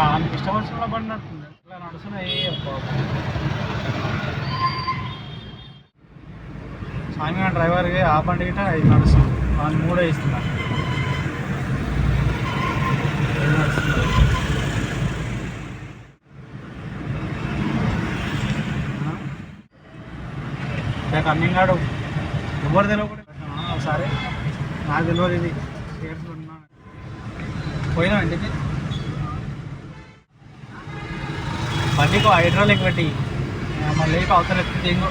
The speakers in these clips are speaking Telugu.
ఆయనకి ఇష్టం వచ్చిన బండి నడుతుంది ఇట్లా నడుస్తున్నాయి. స్వామి డ్రైవర్కి ఆ బండి గిట్ట ఇది నడుస్తుంది, వాళ్ళు మూడే ఇస్తున్నారు. కన్నింగాడు ఎవరు తెలియకుండా ఒకసారి నాకు తెలియదు ఇది షేర్స్లో ఉన్నా పోయినా ఇంటికి బండికి హైడ్రాలిక్ పెట్టి మళ్ళీ అవతల ఎక్కితే ఇంకో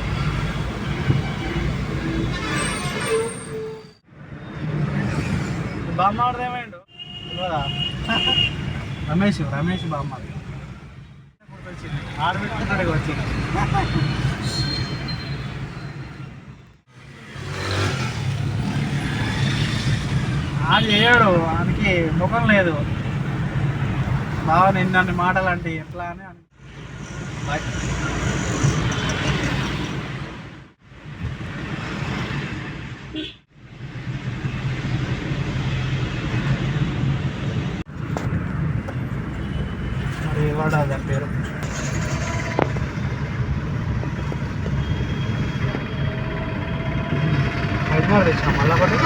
బామ్మాడిది ఏమైండు తెలియదా? రమేష్ బామ్మాడి వచ్చింది ఆడబెట్టుకుంటాడు వచ్చింది. ఆడు చేయడు, ఆయనకి ముఖం లేదు. బాగా నిన్నన్ని మాటలు అంటే ఎట్లా అని మరి వాడు దాని పేరు హైదరాబాద్ తెచ్చిన మళ్ళా పడి